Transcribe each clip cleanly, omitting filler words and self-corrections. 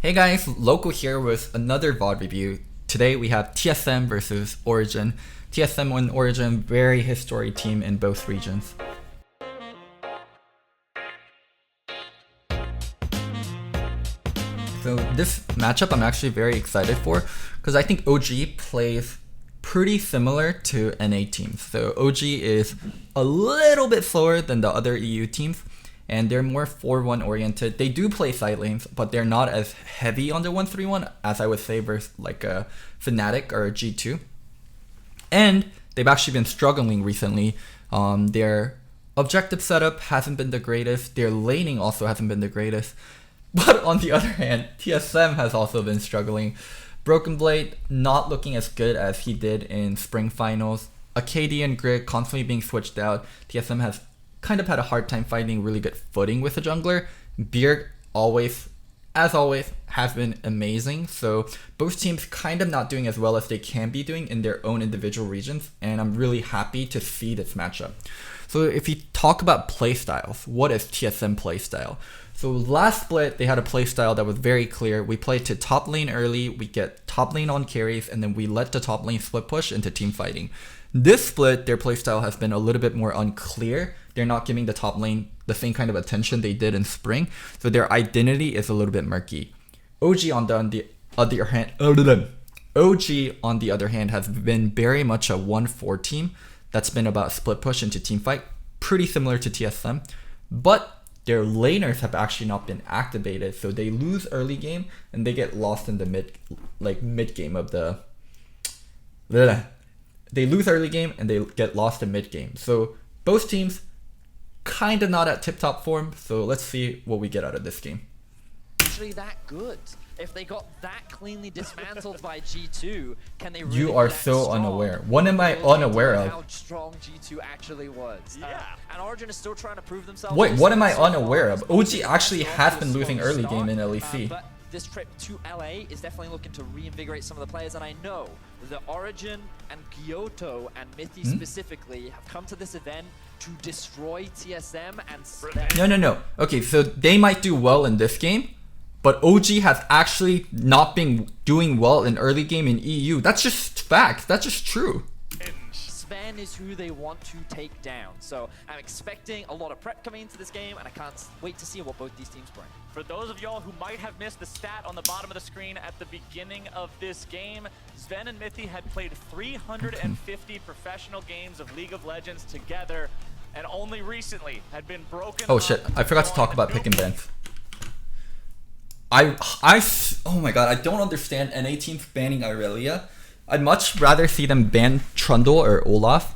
Hey guys, Loco here with another VOD review. Today we have TSM versus Origen. TSM and Origen, very historic team in both regions. So this matchup I'm actually very excited for because I think OG plays pretty similar to NA teams. So OG is a little bit slower than the other EU teams, and they're more 4-1 oriented. They do play side lanes, but they're not as heavy on the 1-3-1 as I would say versus like a Fnatic or a G2. And they've actually been struggling recently. Their objective setup hasn't been the greatest. Their laning also hasn't been the greatest. But on the other hand, TSM has also been struggling. Broken Blade not looking as good as he did in spring finals. Akadi and Grig constantly being switched out. TSM has kind of had a hard time finding really good footing with a jungler. Beard always, as always, has been amazing. So both teams kind of not doing as well as they can be doing in their own individual regions. And I'm really happy to see this matchup. So if you talk about playstyles, what is TSM playstyle? So last split, they had a playstyle that was very clear. We play to top lane early, we get top lane on carries, and then we let the top lane split push into team fighting. This split, their playstyle has been a little bit more unclear. They're not giving the top lane the same kind of attention they did in spring, so their identity is a little bit murky. OG on the other hand, OG on the other hand has been very much a 1-4 team that's been about split push into team fight, pretty similar to TSM, but their laners have actually not been activated, so they lose early game and they get lost in the mid game of the. They lose early game and they get lost in mid game. So both teams kind of not at tip top form. So let's see what we get out of this game. Actually, that good. If they got that cleanly dismantled by G2, can they really You are so strong? unaware. What am I unaware of? How strong G2 actually was. Yeah. And Origen is still trying to prove themselves. Wait, what am I unaware of? OG actually has been losing early game in LEC. But this trip to LA is definitely looking to reinvigorate some of the players, and I know the Origen and Kyoto and Mythi specifically have come to this event to destroy TSM and No. Okay, so they might do well in this game, but OG has actually not been doing well in early game in EU. That's just fact. That's just true. Sven is who they want to take down. So I'm expecting a lot of prep coming into this game, and I can't wait to see what both these teams bring. For those of y'all who might have missed the stat on the bottom of the screen at the beginning of this game, Sven and Mythi had played 350 professiontional games of League of Legends together, and only recently had been broken. Oh shit, I forgot to talk about pick and bans. Oh my god, I don't understand NA teams banning Irelia. I'd much rather see them ban Trundle or Olaf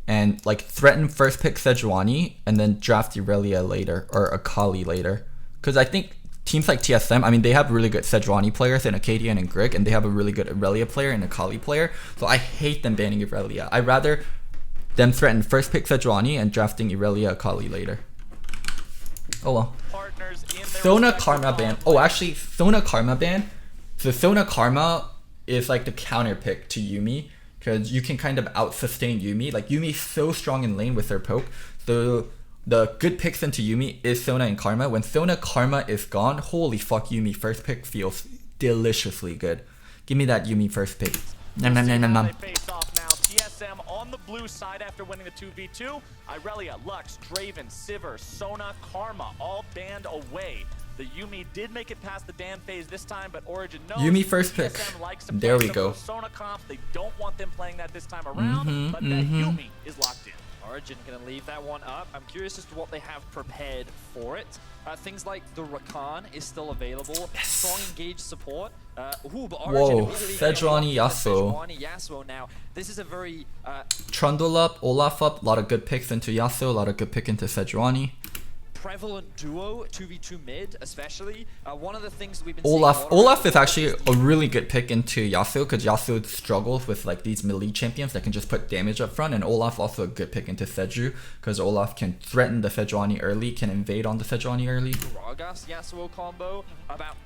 and like threaten first pick Sejuani and then draft Irelia later or Akali later. Because I think teams like TSM, I mean, they have really good Sejuani players in Acadian and Grig, and they have a really good Irelia player and Akali player. So I hate them banning Irelia. I'd rather them threaten first pick Sejuani and drafting Irelia Akali later. Oh well. Sona Karma ban. Oh, actually, Sona Karma ban. So Sona Karma is like the counter pick to Yuumi, because you can kind of out sustain Yuumi. Like Yuumi's so strong in lane with her poke. So the good picks into Yuumi is Sona and Karma. When Sona Karma is gone, holy fuck, Yuumi first pick feels deliciously good. Give me that Yuumi first pick. Nom nom nom nom nom. TSM on the blue side after winning the 2v2. Irelia, Lux, Draven, Sivir, Sona, Karma all banned away. The Yuumi did make it past the Dan phase this time, but Origen knows Yuumi first pick. There we go. Sona comps, they don't want them playing that this time around, but that Yuumi is locked in. Origen gonna leave that one up. I'm curious as to what they have prepared for it. Things like the Rakan is still available. Yes. Strong engaged support. But Whoa, Sejuani Yasuo. Yasuo now. This is a very Trundle up, Olaf up, a lot of good picks into Yasuo, a lot of good pick into Sejuani. prevalent duo, 2v2 mid especially. One of the things we've been Olaf is actually a really good pick into Yasuo, because Yasuo struggles with like these melee champions that can just put damage up front, and Olaf also a good pick into Seju, because Olaf can threaten the Sejuani early, can invade on the Sejuani early. Gragas Yasuo combo,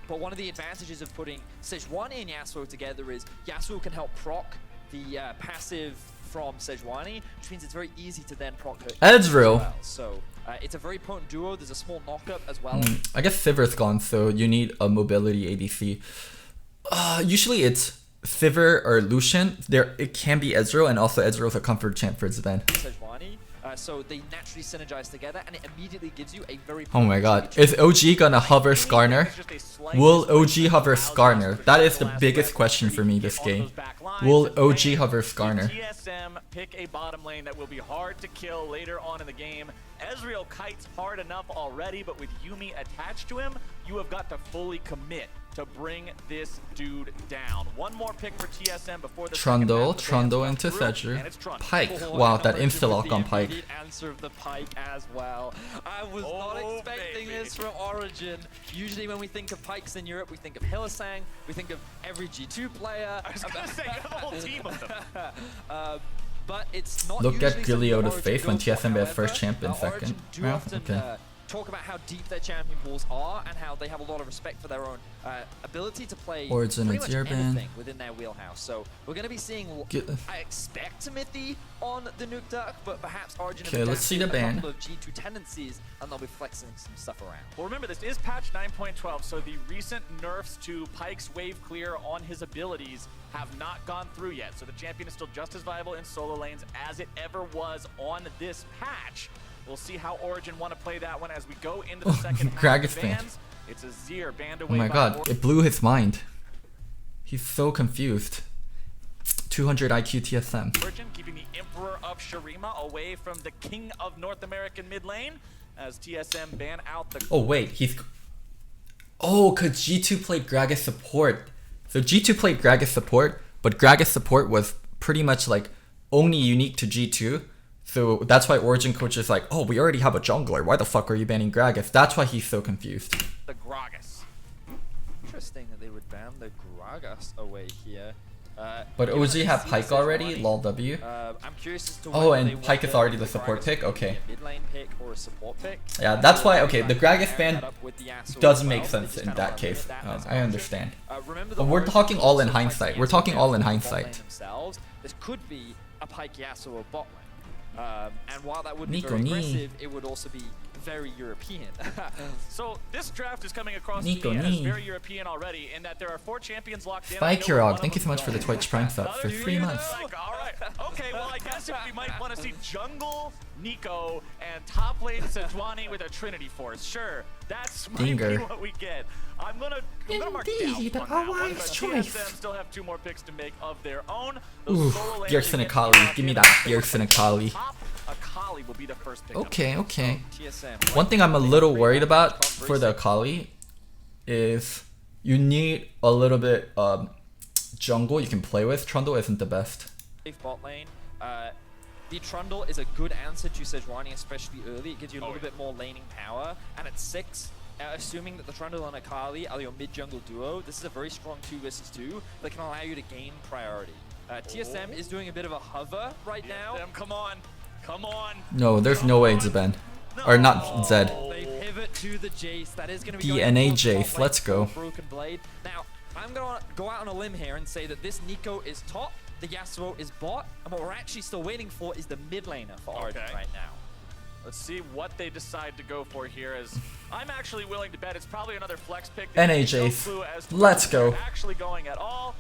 but one of the advantages of putting Sejuani and Yasuo together is Yasuo can help proc the passive from Sejuani, which means it's very easy to then proc her Ezreal. as well. So it's a very potent duo. There's a small knockup as well. I guess Sivir's gone, so you need a mobility ADC. Usually it's Sivir or Lucian. It can be Ezreal, and also Ezreal's a comfort champ for Zven. Sejuani. So they naturally synergize together, and it immediately gives you a very. Oh my god. Is OG gonna hover Skarner? Will OG hover Skarner? That is the biggest question for me this game. Will OG hover Skarner? TSM pick a bottom lane that will be hard to kill later on in the game. Ezreal kites hard enough already, but with Yuumi attached to him, you have got to fully commit to bring this dude down. One more pick for TSM before the Trundle into Sedger. Pyke. Wow, that insta-lock on Pyke. The answer of the Pyke as well. I was not expecting this from Origen. Usually when we think of Pykes in Europe, we think of Hylissang, we think of every G2 player. I was gonna say, a whole team of them. But it's not Look at usually Giliota's something face when Origen goes TSM for. has first champion However, second. Origen do Yeah, often, okay. talk about how deep their champion pools are and how they have a lot of respect for their own ability to play Origin pretty and much Zirban. anything within their wheelhouse. So we're going to be seeing, I expect Timothy on the Nuke Duck, but perhaps Origin Okay, let's see the a ban. couple of G2 tendencies, and they'll be flexing some stuff around. Well, remember, this is patch 9.12, so the recent nerfs to Pyke's wave clear on his abilities have not gone through yet. So the champion is still just as viable in solo lanes as it ever was on this patch. We'll see how Origen want to play that one as we go into the second half Gragas of banned. bans. It's a Zir banned Oh away my by god, it blew his mind. He's so confused. 200 IQ TSM. Origen keeping the Emperor of Shurima away from the King of North American mid lane as TSM ban out the... Oh wait, he's... Oh, cause G2 played Gragas support. So G2 played Gragas support, but Gragas support was pretty much like only unique to G2. So that's why Origen coach is like, oh, we already have a jungler. Why the fuck are you banning Gragas? That's why he's so confused. The Gragas. Interesting that they would ban the Gragas away here. But given OG that have they see Pyke the already, Sejuani, lol W. I'm curious as to Oh, whether and they want Pyke is already the Gragas support to pick? be Okay. a mid lane pick or a support pick. Yeah, that's why, okay, the Try to Gragas pair ban that up with the Yasuo doesn't as make well. sense They just in kinda that wanna case. limit that as an I option. understand. Remember But we're Origin talking all in also hindsight. fighting We're talking Yasuo all in bot lane hindsight. themselves. This could be a Pyke Yasuo bot lane. And while that would be Nico very Ni. aggressive, it would also be very European. So this draft is coming across Nico to me as Ni. very European already in that there are 4 champions locked in. Spike I know one Kirog, of thank you them so much is for the going. Twitch Prime sub for Another 3 year, months. like, all right. Okay, well, I guess if we might want to see jungle Nico and top lane Sejuani with a Trinity Force. Sure, that's might be Dinger. what we get. I'm gonna mark Indeed, down on that one, always but choice. TSM still have 2 more picks to make of their own. Ooh, solo lanes Bjergsen against Akali. Iraq Give me in that the Bjergsen Akali. top, Akali will be the first pick. Okay, okay. TSM. One thing I'm a little worried about for the Akali is you need a little bit jungle you can play with. Trundle isn't the best. Bot lane. The Trundle is a good answer to Sejuani, especially early. It gives you a little bit more laning power. And at 6, assuming that the Trundle and Akali are your mid-jungle duo, this is a very strong 2 versus 2 that can allow you to gain priority. TSM is doing a bit of a hover right now. Come on. Come on. No, there's no way Zeben. Or not Zed. They pivot to the Jace. That is going to be DNA going full Jace, top let's lane go. for Broken Blade. Now, I'm going to go out on a limb here and say that this Nico is top, the Yasuo is bot, and what we're actually still waiting for is the mid laner for Origen right now. Let's see what they decide to go for here. As I'm actually willing to bet it's probably another flex pick. NA No Jace. clue as to Let's where go. they're actually going at all.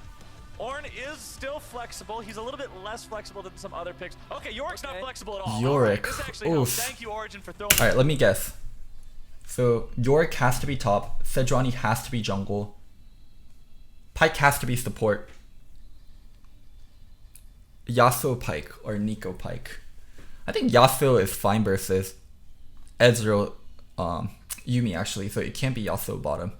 Orn is still flexible. He's a little bit less flexible than some other picks. Okay, Yorik's not flexible at all. Yorick. This actually helps. Oof. Thank you, Origen, for throwing. Alright, let me guess. So Yorick has to be top. Sejuani has to be jungle. Pyke has to be support. Yasuo Pyke or Nico Pyke. I think Yasuo is fine versus Ezreal Yuumi actually, so it can't be Yasuo bottom.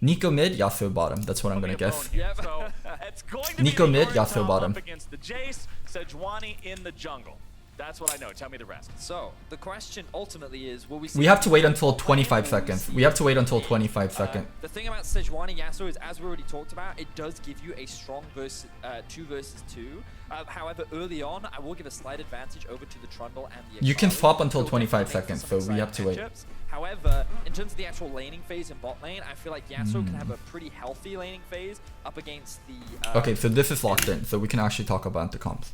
Nico mid, Yasuo bottom. That's what I'm gonna guess. Yep. So it's going to Nico be the mid, Yorick Yasuo comp bottom. up against the Jace, Sejuani in the jungle. That's what I know. Tell me the rest. So, the question ultimately is, will we see... We have to wait until bot lane, 25 or will seconds. see We have to wait until a- 25 seconds. The thing about Sejuani Yasuo is, as we already talked about, it does give you a strong 2 versus 2. However, early on, I will give a slight advantage over to the Trundle and the You can Akali. swap until It'll 25 definitely make for seconds, some so we have exciting to wait. matchups. However, in terms of the actual laning phase in bot lane, I feel like Yasuo can have a pretty healthy laning phase up against the... Okay, so this is locked in, so we can actually talk about the comps.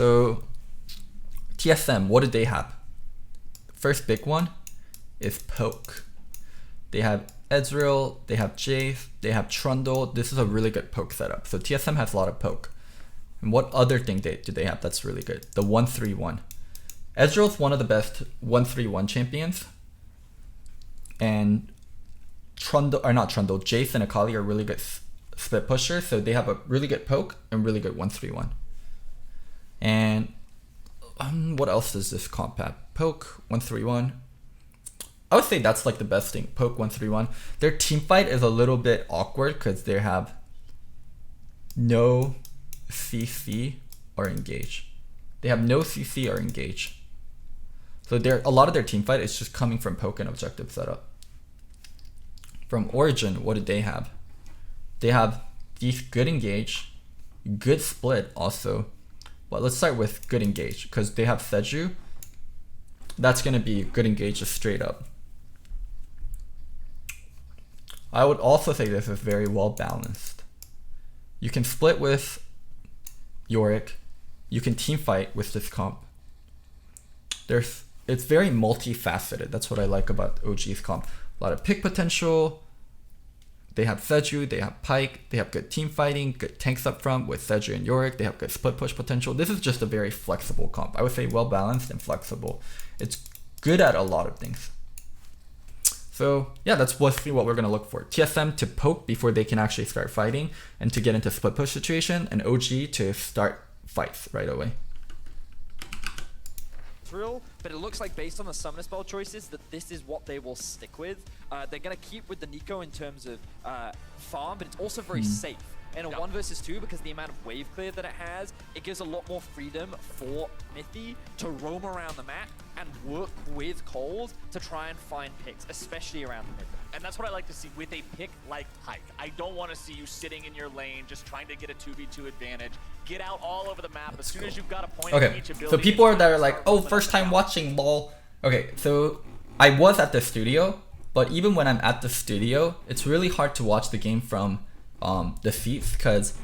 So TSM, what did they have? First big one is poke. They have Ezreal, they have Jace, they have Trundle. This is a really good poke setup. So TSM has a lot of poke. And what other thing do they have that's really good? The 1-3-1. Ezreal is one of the best 1-3-1 champions. And Jace and Akali are really good split pushers. So they have a really good poke and really good 1-3-1. And what else does this comp have? Poke, 1-3-1. I would say that's like the best thing. Poke, 1-3-1. Their team fight is a little bit awkward because they have no CC or engage. They have no CC or engage. So a lot of their team fight is just coming from poke and objective setup. From Origen, what did they have? They have these good engage, good split also. But let's start with good engage because they have Seju. That's going to be good engage just straight up. I would also say this is very well balanced. You can split with Yorick. You can team fight with this comp. It's very multifaceted. That's what I like about OG's comp. A lot of pick potential. They have Seju, they have Pyke, they have good team fighting, good tanks up front with Seju and Yorick. They have good split push potential. This is just a very flexible comp. I would say well balanced and flexible. It's good at a lot of things. So yeah, that's what we're gonna look for. TSM to poke before they can actually start fighting and to get into split push situation, and OG to start fights right away. But it looks like based on the summoner spell choices that this is what they will stick with. They're going to keep with the Nico in terms of farm, but it's also very safe. In a 1 versus 2, because the amount of wave clear that it has, it gives a lot more freedom for Mithy to roam around the map and work with Cold to try and find picks, especially around the mid. And that's what I like to see with a pick like Pyke. I don't want to see you sitting in your lane just trying to get a 2v2 advantage. Get out all over the map as soon as you've got a point in each ability. So people that are like, oh, first time watching, lol. Okay, so I was at the studio, but even when I'm at the studio, it's really hard to watch the game from the seats because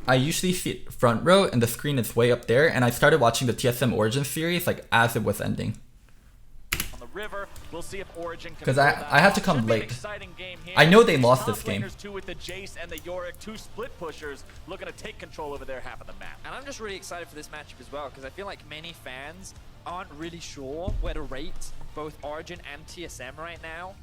I usually sit front row and the screen is way up there, and I started watching the TSM Origin series like as it was ending. On the river, we'll see if Origen can because I had to come late. Here. I know they lost this game. Two with the Jace and the Yorick, 2 split pushers looking to take control over their half of the map. And I'm just really excited for this matchup as well because I feel like many fans aren't really sure where to rate both Origen and TSM right now.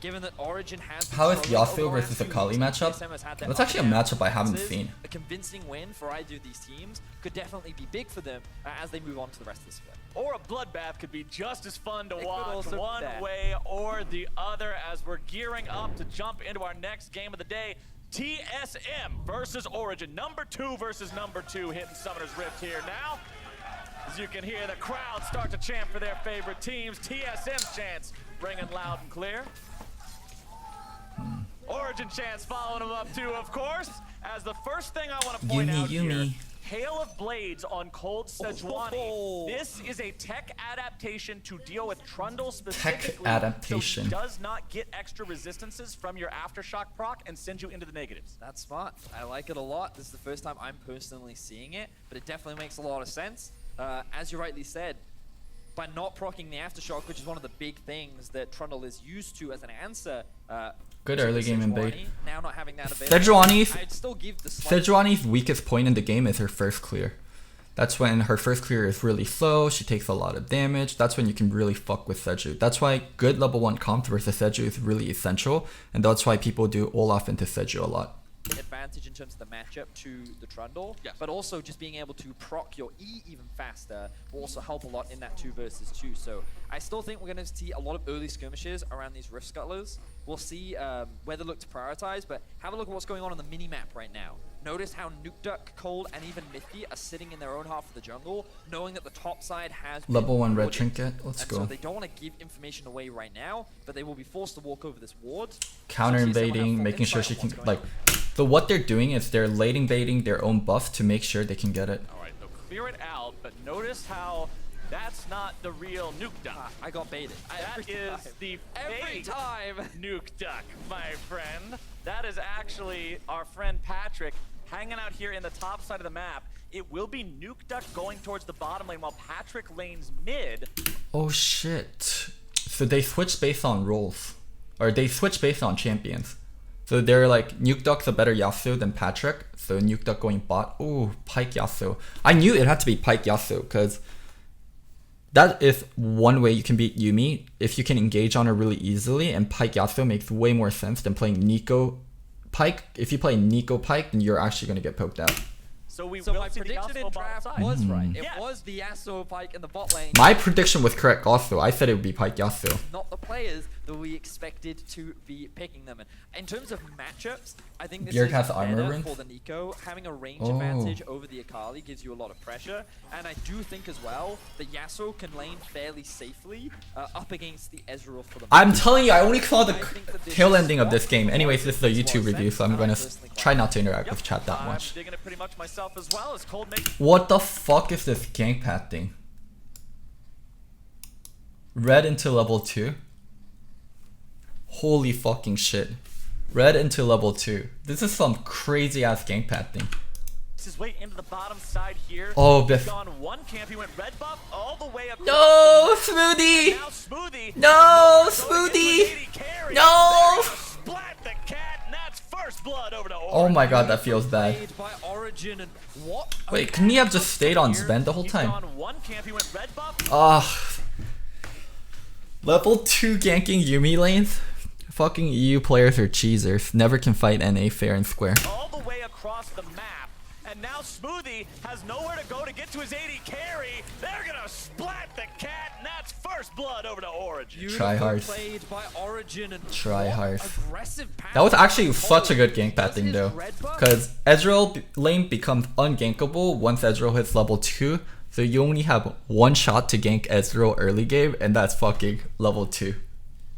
Given that Origen has... How is Yasuo versus Akali matchup? That's actually a matchup I haven't seen. A convincing win for either of these teams could definitely be big for them as they move on to the rest of this event. Or a bloodbath could be just as fun to watch one way or the other as we're gearing up to jump into our next game of the day. TSM versus Origen. Number 2 versus number 2 hitting Summoner's Rift here now. As you can hear the crowd start to chant for their favorite teams. TSM chants ringing loud and clear. Origen chants following them up too, of course. As the first thing I want to point out here, Hail of Blades on Cold Sejuani. This is a tech adaptation to deal with Trundle specifically. Tech adaptation. So it does not get extra resistances from your Aftershock proc and send you into the negatives. That's smart. I like it a lot. This is the first time I'm personally seeing it, but it definitely makes a lot of sense. As you rightly said, by not proccing the Aftershock, which is one of the big things that Trundle is used to as an answer. Good early game invade. Now not having that available. Sejuani's weakest point in the game is her first clear. That's when her first clear is really slow, she takes a lot of damage. That's when you can really fuck with Seju. That's why good level 1 comp versus Seju is really essential, and that's why people do Olaf into Seju a lot. Advantage in terms of the matchup to the Trundle, but also just being able to proc your E even faster will also help a lot in that 2 versus 2. So I still think we're going to see a lot of early skirmishes around these Rift Scuttlers. We'll see where they look to prioritize, but have a look at what's going on the mini-map right now. Notice how Nukeduck, Cold, and even Mithy are sitting in their own half of the jungle, knowing that the top side has level 1 red trinket. Let's go. So they don't want to give information away right now, but they will be forced to walk over this ward. Counter invading, making sure she can like. So what they're doing is they're late invading their own buff to make sure they can get it. All right, they'll clear it out, but notice how that's not the real Nukeduck. I got baited. That is the fake Nukeduck, my friend. That is actually our friend Patrick hanging out here in the top side of the map. It will be Nukeduck going towards the bottom lane while Patrick lanes mid. Oh shit. So they switch based on roles. Or they switch based on champions. So they're like, Nukeduck's a better Yasuo than Patrick. So Nukeduck going bot. Ooh, Pyke Yasuo. I knew it had to be Pyke Yasuo because that is one way you can beat Yuumi if you can engage on her really easily, and Pyke Yasuo makes way more sense than playing Nico Pyke. If you play Nico Pyke, then you're actually going to get poked out. So My will see the prediction in Yasuo bottom draft side. was right. It Yes. was the Yasuo Pyke in the bot lane. My prediction was correct also. I said it would be Pyke Yasuo. Not the players that we expected to be picking them. And in terms of matchups, I think this Bjerg is has armor better runes? for the Nico. Having a range Oh. advantage over the Akali gives you a lot of pressure. And I do think as well that Yasuo can lane fairly safely up against the Ezreal for the I'm telling you, I only saw the I think that this tail is ending of this what game. makes Anyways, this is a more YouTube review, sense, so I'm and going I to personally try like not to interact Yep. with chat that I'm much. digging it pretty much myself as well as Cold makes What the fuck is this gank pad thing? Red into level 2? Holy fucking shit. Red into level 2. This is some crazy ass gank pad thing. his way into the bottom side here. Oh, He's Biff. gone one camp. He went red buff all the way up. No, And Smoothie! now Smoothie. No, has nowhere to go to get to Smoothie! his AD carry. No! They're gonna Splat the cat, and that's first blood over to Origen. Oh my god, that feels bad. Played by Origen and what? Wait, couldn't he have just stayed on Sven the whole He's time? gone one camp. He went red buff. Ah. Level 2 ganking Yuumi lanes? Fucking EU players are cheesers. Never can fight NA fair and square. All the way across the map. And now Smoothie has nowhere to go to get to his AD carry. They're gonna splat the cat, and that's first blood over to Origen. Try hard. Played by Origen and Try what hard. aggressive pass That was actually from such a good Cole. gank pad Does thing his though. red buff- Because Ezreal lane becomes ungankable once Ezreal hits level 2. So you only have one shot to gank Ezreal early game, and that's fucking level 2.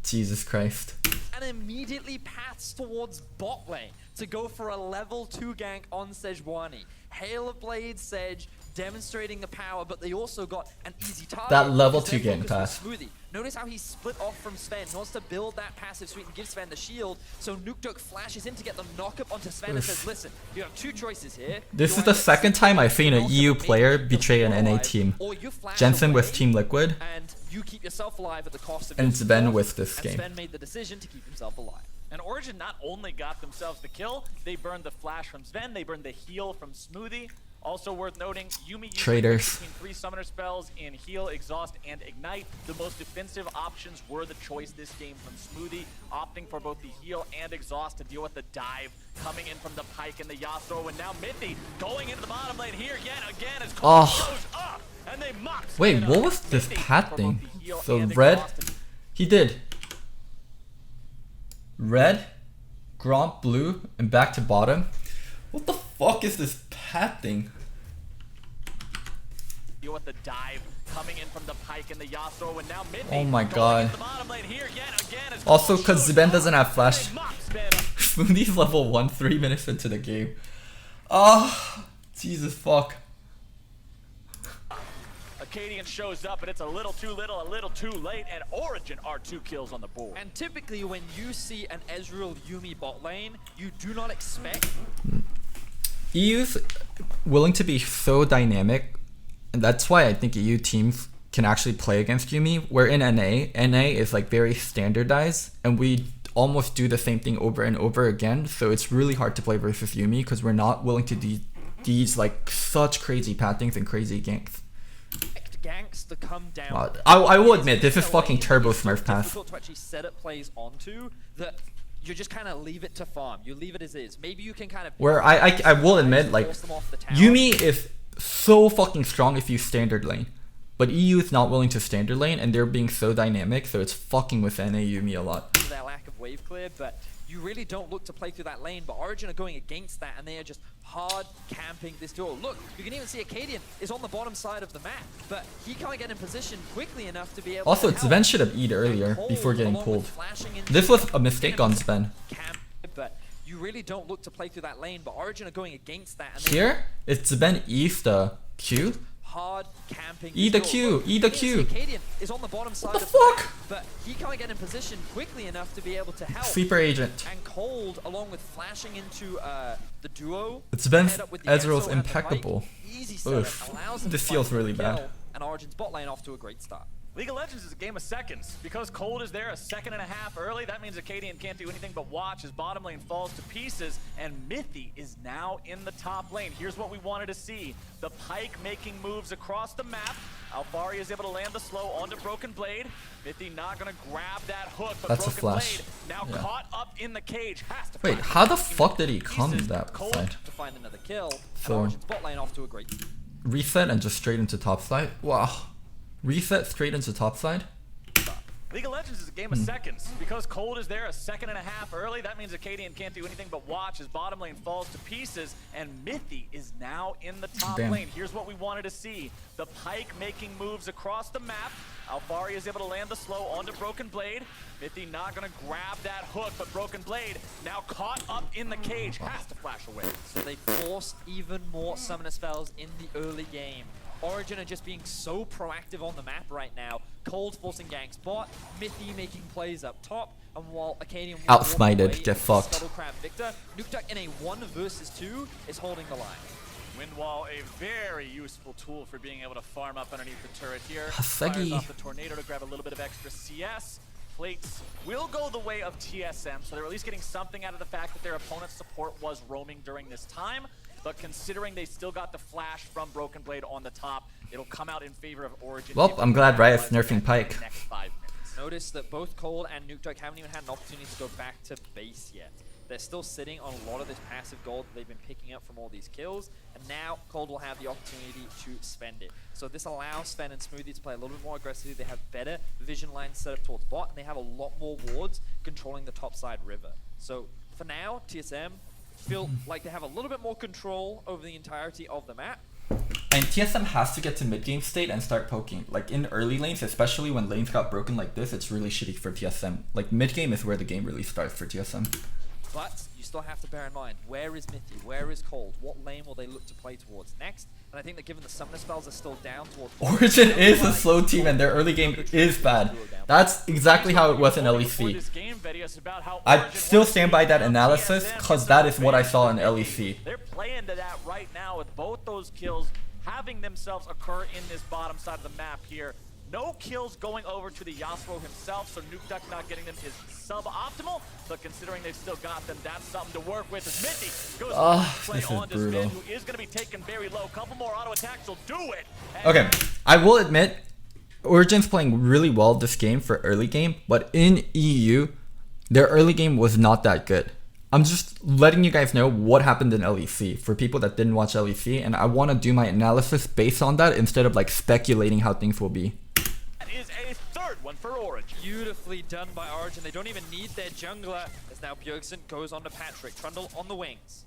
Jesus Christ. and immediately paths towards bot lane to go for a level 2 gank on Sejuani. Hail of Blade Sej demonstrating the power, but they also got an easy target. That level because 2 their gank focus pass. was Smoothie. Notice how he split off from Sven. He wants to build that passive so he can give Sven the shield. So Nukeduck flashes in to get the knockup onto Sven and Oof. says, listen, you have two choices here. This You is the either second time I've seen a yourself EU and player make betray an yourself NA alive, team. or you flash Jensen with away Team Liquid, and you keep yourself alive at the cost of and your Sven support, with this and game. Sven made the decision to keep himself alive. And Origen not only got themselves the kill, they burned the flash from Sven, they burned the heal from Smoothie. Also worth noting, Yuumi used Traitors. between 3 summoner spells in heal, exhaust, and ignite. The most defensive options were the choice this game from Smoothie, opting for both the heal and exhaust to deal with the dive coming in from the Pyke and the Yasuo. And now Mithy going into the bottom lane here yet again as Cole Oh. goes up, and they mock Wait, Sven what up. was this Mithy pad for thing? both the heal So and red, exhaust. he did red, Gromp blue, and back to bottom. What the fuck is this pad thing? Deal with the dive coming in from the Pyke and the Yasuo, and now Mithy Oh my going god. into the bottom lane here yet again as Also, Cole because shows Sven up, doesn't have and flash. they mock Sven up. Smoothie's level 1, 3 minutes into the game. Ah, Jesus fuck. Acadian shows up, and it's a little too little, a little too late, and Origen are 2 kills on the board. And typically when you see an Ezreal Yuumi bot lane, you do not expect EU's willing to be so dynamic, and that's why I think EU teams can actually play against Yuumi. Where in NA is like very standardized, and we almost do the same thing over and over again. So it's really hard to play versus Yuumi because we're not willing to do these like such crazy pad things and crazy ganks. ganks to come down. I will admit, this is fucking turbo Smurf pass. Difficult to actually set up plays onto that. You just kind of leave it to farm. You leave it as is. Maybe you can kind of. Where I will admit, like, force them off the tower. Yuumi is so fucking strong if you standard lane. But EU is not willing to standard lane, and they're being so dynamic, so it's fucking with NA Yuumi a lot. Their lack of wave clear, but you really don't look to play through that lane. But Origen are going against that, and they are just hard camping this duel. Look, you can even see Acadian is on the bottom side of the map, but he can't get in position quickly enough to be able Also, to help. Sven should have E'd earlier Cole, before getting along with pulled. flashing into This was the a mistake on Sven. camp, but you really don't look to play through that lane. But Origen are going against that. And they Here, it's Sven E's the Q. hard camping. E the Q, E the Q. Acadian is on the bottom side What the of the map, fuck? but he can't get in position quickly enough to be able to help. Sleeper agent. And Cold, along with flashing into the duo, It's been head up with the Ezreal's Exo and the impeccable. Pike. Easy setup, Oof. allows them This to feels find really the bad. kill, and Origen's bot lane off to a great start. League of Legends is a game of seconds. Because Cold is there a second and a half early, that means Acadian can't do anything but watch as bottom lane falls to pieces, and Mithy is now in the top lane. Here's what we wanted to see. The Pike making moves across the map. Alfari is able to land the slow onto Broken Blade. Mithy not gonna grab that hook, but That's a Broken flash. Blade now Yeah. caught up in the cage. Has to Wait, flash how the into fuck did he pieces. come that Cold side? To find another kill, So- and Origen's bot lane off to a great start. Reset and just straight into top side? Wow. Reset straight into top side? League of Legends is a game of seconds. Because Cold is there a second and a half early, that means Acadian can't do anything but watch as bottom lane falls to pieces, and Mithy is now in the top Damn. lane. Here's what we wanted to see. The Pike making moves across the map. Alfari is able to land the slow onto Broken Blade. Mithy not gonna grab that hook, but Broken Blade now caught up in the cage. Has to flash away. So they force even more summoner spells in the early game. Origen are just being so proactive on the map right now. Cold forcing ganks bot, Mithy making plays up top, and while Acadian Outsmited, get fucked. Scuttle Crab Victor, Nukeduck in a 1 versus 2 is holding the line. Windwall, a very useful tool for being able to farm up underneath the turret here. Hasegi. Fires off the tornado to grab a little bit of extra CS. Plates will go the way of TSM, so they're at least getting something out of the fact that their opponent's support was roaming during this time. But considering they still got the flash from Broken Blade on the top, it'll come out in favor of Origen. Well, I'm glad Riot's nerfing Pike. Next 5 minutes. Notice that both Cold and Nukeduck haven't even had an opportunity to go back to base yet. They're still sitting on a lot of this passive gold that they've been picking up from all these kills, and now Cold will have the opportunity to spend it. So this allows Sven and Smoothie to play a little bit more aggressively. They have better vision lines set up towards bot, and they have a lot more wards controlling the top side river. So for now, TSM feel like they have a little bit more control over the entirety of the map. And TSM has to get to mid game state and start poking. Like in early lanes, especially when lanes got broken like this, it's really shitty for TSM. Like mid game is where the game really starts for TSM. But you still have to bear in mind, where is Mithy? Where is Cold? What lane will they look to play towards next? And I think that given the summoner spells are still down towards... Origen is a slow team and their early game is bad. That's exactly how it was in LEC. I still stand by that analysis because that is what I saw in LEC. They're playing to that right now with both those kills having themselves occur in this bottom side of the map here. No kills going over to the Yasuo himself, so Nukeduck not getting them is suboptimal, but considering they've still got them, that's something to work with. As Mithy goes to play this is on to brutal. Sven, who is going to be taken very low. Couple more auto attacks will do it. And Okay, I will admit, Origen's playing really well this game for early game, but in EU, their early game was not that good. I'm just letting you guys know what happened in LEC for people that didn't watch LEC, and I want to do my analysis based on that instead of like speculating how things will be. that is a third one for Origen. Beautifully done by Origen. They don't even need their jungler, as now Bjergsen goes on to Patrick. Trundle on the wings.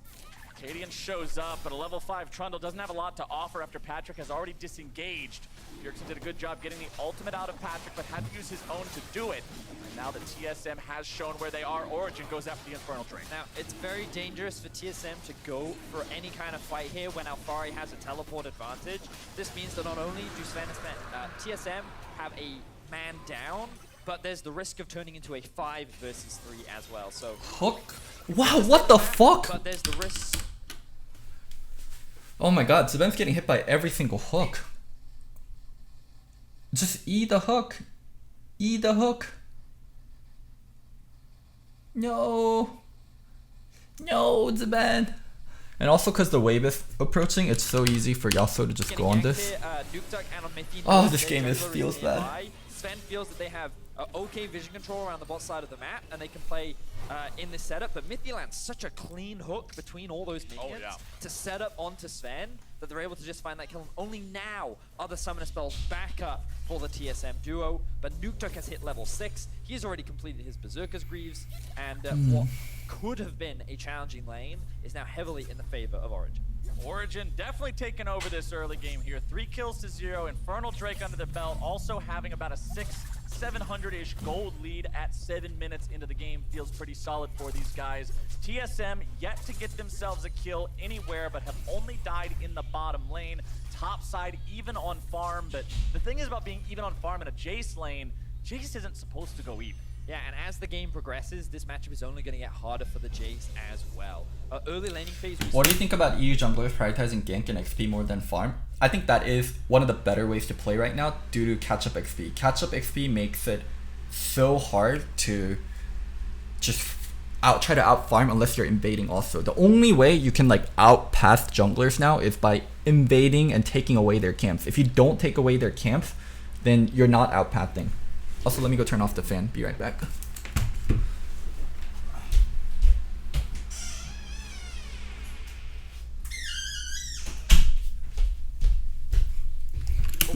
Acadian shows up, but a level 5 Trundle doesn't have a lot to offer after Patrick has already disengaged. Bjergsen did a good job getting the ultimate out of Patrick, but had to use his own to do it. And now that TSM has shown where they are, Origen goes after the Infernal Drain. Now, it's very dangerous for TSM to go for any kind of fight here when Alfari has a teleport advantage. This means that not only do Sven and TSM have a man down, but there's the risk of turning into a 5 versus 3 as well. So Hook? Wow, what the fuck? But there's the risk. Oh my god, Sven's getting hit by every single hook. Just E the hook. E the hook. No. No, Sven. And also because the wave is approaching, it's so easy for Yasuo to just go on this. Oh, this game feels bad. Sven feels that they have okay vision control around the bot side of the map, and they can play in this setup, but Mithy lands such a clean hook between all those minions to set up onto Sven that they're able to just find that kill. And only now are the summoner spells back up for the TSM duo, but Nukeduck has hit level 6. He's already completed his Berserker's Greaves, and what could have been a challenging lane is now heavily in the favor of Origen. Origen definitely taking over this early game here. 3 kills to 0. Infernal Drake under the belt, also having about a 6 700-ish gold lead at 7 minutes into the game feels pretty solid for these guys. TSM yet to get themselves a kill anywhere, but have only died in the bottom lane. Top side even on farm, but the thing is about being even on farm in a Jace lane, Jace isn't supposed to go even. Yeah, and as the game progresses, this matchup is only going to get harder for the Jace as well. Early laning phase... What do you think about EU junglers prioritizing gank and XP more than farm? I think that is one of the better ways to play right now due to catch-up XP. Catch-up XP makes it so hard to just try to out-farm unless you're invading also. The only way you can like out-pass junglers now is by invading and taking away their camps. If you don't take away their camps, then you're not out-pathing. Also, let me go turn off the fan. Be right back.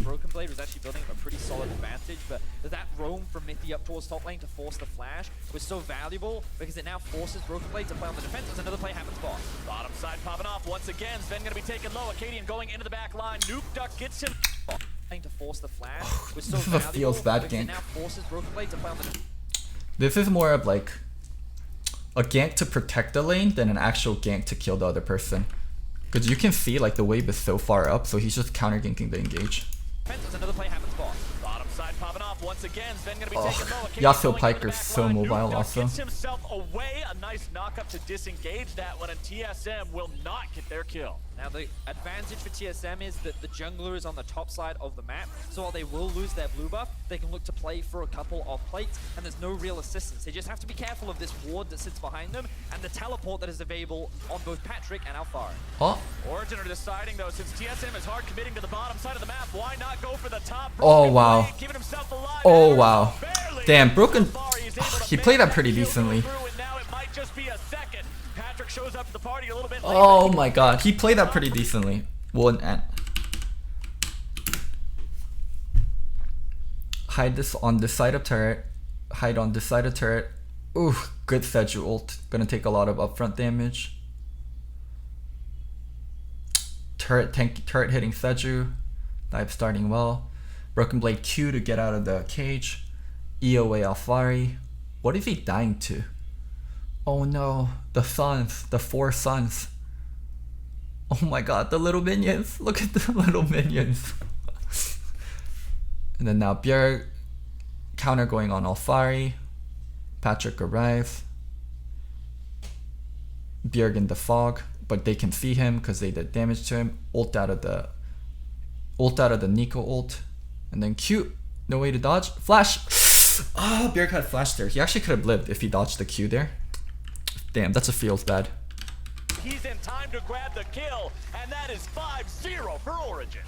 Broken Blade was actually building up a pretty solid advantage, but that roam from Mithy up towards top lane to force the flash was so valuable because it now forces Broken Blade to play on the defense as another play happens bot. Bottom side popping off once again. Sven gonna be taken low. Acadian going into the back line. Nuke Duck gets him. To force the flash was so This is a valuable feels bad because it gank. now forces Broken Blade to play on the This is more of like a gank to protect the lane than an actual gank to kill the other person. Because you can see like the wave is so far up, so he's just counter ganking the engage. defense as another play happens bot. Bottom side popping off once again. Sven gonna be taken low. Yasuo Piker's so mobile also. Gets himself away. A nice knock up to disengage that one, and TSM will not get their kill. Now the advantage for TSM is that the jungler is on the top side of the map, so while they will lose their blue buff, they can look to play for a couple of plates, and there's no real assistance. They just have to be careful of this ward that sits behind them, and the teleport that is available on both Patrick and Alfari. Oh, Origen are deciding though, since TSM is hard committing to the bottom side of the map, why not go for the top? Oh, wow. Blade, giving himself a lot. Oh, wow. Barely. Damn, Broken... Alfari is able to He make played that pretty kill decently. through, and now it might just be a second. Patrick shows up to the party a little bit late. Oh my god, he played that pretty decently. Hide this on this side of turret. Hide on this side of turret. Ooh, good Seju ult. Gonna take a lot of upfront damage. Turret hitting Seju. Dive starting well. Broken Blade Q to get out of the cage. EOA Alfari. What is he dying to? Oh no, the sons, the 4 sons. Oh my god, the little minions. Look at the little minions. And then now Bjerg, counter going on Alfari. Patrick arrives. Bjerg in the fog, but they can see him because they did damage to him. Ult out of the Nico ult. And then Q, no way to dodge. Flash. Ah, Bjerg had flash there. He actually could have lived if he dodged the Q there. Damn, that's a feels bad. He's in time to grab the kill, and that is 5-0 for Origen.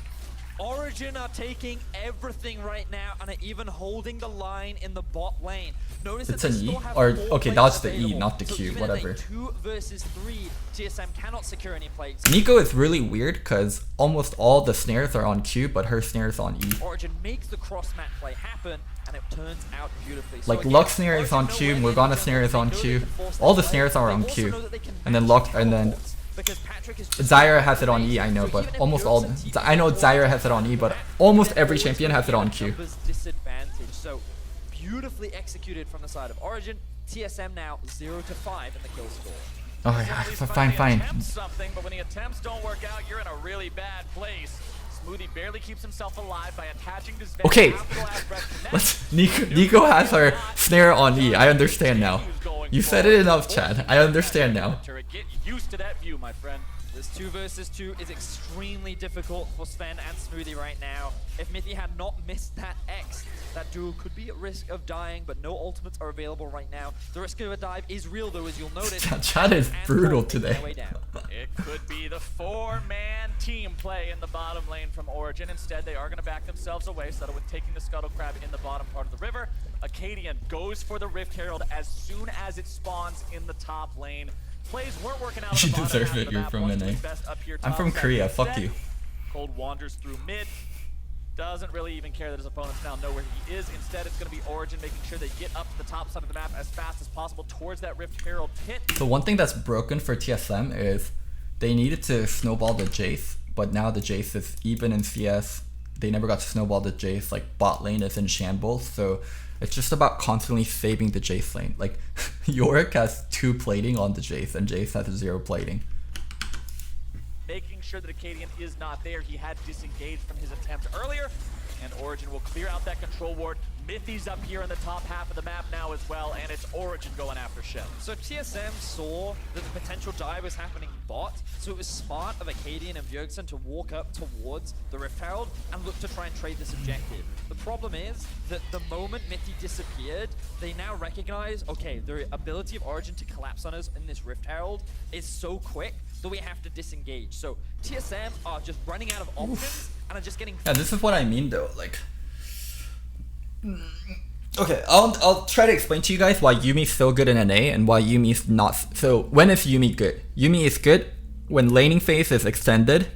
Origen are taking everything right now and are even holding the line in the bot lane. Notice It's that they an E? still have Or, 4 okay, plates dodge the E, available. not the So Q, even whatever. in a 2 versus 3, TSM cannot secure any plates. Nico is really weird because almost all the snares are on Q, but her snares on E. Origin makes the cross-mat play happen, and it turns out beautifully. So Like again, Lux snare is on Origin Q, know where Morgana they snare is know on they Q. can force All the that snares play. are They on also Q. know that they can And then match Lux, and then teleports, because Patrick is just Zyra has it on E, I know, so but even if almost Bjergsen all... TP I know Zyra has it on E, but almost every Always champion gonna has it be on a Q. numbers disadvantage. So beautifully executed from the side of Origin. TSM now 0-5 in the kill score. Oh yeah, fine. Attempts something, but when the attempts don't work out, you're in a really bad place. Smoothie barely keeps himself alive by attaching to Sven. Okay, Nico has her snare on E. I understand now. You said it enough, Chad. I understand now. Get used to that view, my friend. This 2 versus 2 is extremely difficult for Sven and Smoothie right now. If Mithy had not missed that X, that duo could be at risk of dying, but no ultimates are available right now. The risk of a dive is real though, as you'll notice. Chad is brutal today. It could be the 4-man team play in the bottom lane from Origen. Instead, they are going to back themselves away, settle with taking the Scuttle Crab in the bottom part of the river. Acadian goes for the Rift Herald as soon as it spawns in the top lane. Plays weren't working out. You on the bottom deserve half it, of the you're map. from Wants to NA. invest up here I'm top from side Korea, instead. fuck you. Cold wanders through mid. Doesn't really even care that his opponents now know where he is. Instead, it's going to be Origen making sure they get up to the top side of the map as fast as possible towards that Rift Herald pit. So one thing that's broken for TSM is they needed to snowball the Jace, but now the Jace is even in CS. they never got to snowball the Jace. Like bot lane is in shambles, so it's just about constantly saving the Jace lane. Like Yorick has 2 plating on the Jace and Jace has 0 plating. Making sure that Acadian is not there. He had disengaged from his attempt earlier, and Origen will clear out that control ward. Mithy's up here in the top half of the map now as well, and it's Origen going after Shell. So TSM saw that the potential dive was happening bot, so it was smart of Acadian and Bjergsen to walk up towards the Rift Herald and look to try and trade this objective. The problem is that the moment Mithy disappeared, they now recognize, okay, the ability of Origen to collapse on us in this Rift Herald is so quick that we have to disengage. So TSM are just running out of options and are just getting... Yeah, this is what I mean though, like... Okay, I'll try to explain to you guys why Yumi's so good in NA and why Yumi's not. So when is Yumi good? Yumi is good when laning phase is extended.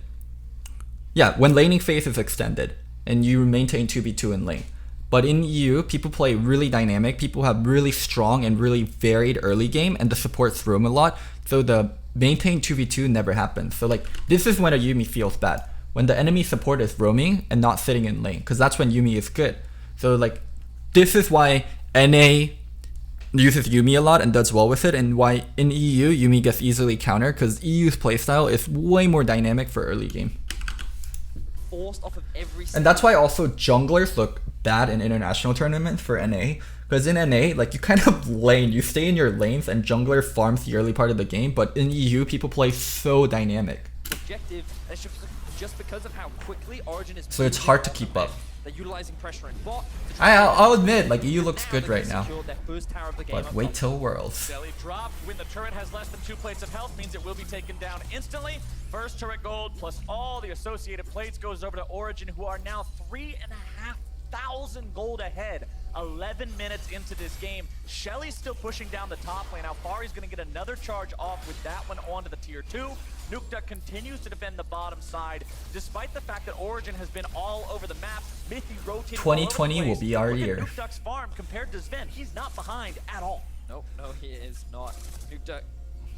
Yeah, when laning phase is extended and you maintain 2v2 in lane. But in EU, people play really dynamic, people have really strong and really varied early game, and the supports roam a lot, so the maintain 2v2 never happens. So like, this is when a Yumi feels bad. When the enemy support is roaming and not sitting in lane, because that's when Yumi is good. So like, this is why NA uses Yumi a lot and does well with it, and why in EU, Yumi gets easily countered, because EU's playstyle is way more dynamic for early game. Forced off of every and that's why also junglers look bad in international tournaments for NA, because in NA, like, you kind of lane, you stay in your lanes and jungler farms the early part of the game, but in EU, people play so dynamic. Objective, just because of how quickly Origen is... So it's hard to keep up. They're utilizing pressure in bot. I'll admit, like, EU looks good right now. But But wait till Worlds. Shelly dropped. When the turret has less than 2 plates of health, means it will be taken down instantly. First turret gold plus all the associated plates goes over to Origen, who are now 3,500 gold ahead. 11 minutes into this game. Shelly's still pushing down the top lane. How far he's going to get another charge off with that one onto the tier 2. Nukta continues to defend the bottom side, despite the fact that Origen has been all over the map. Mithy rotating 2020 will be our year. Nukduck's farm compared to Sven, he's not behind at all. Nope, no, he is not. Nukduck,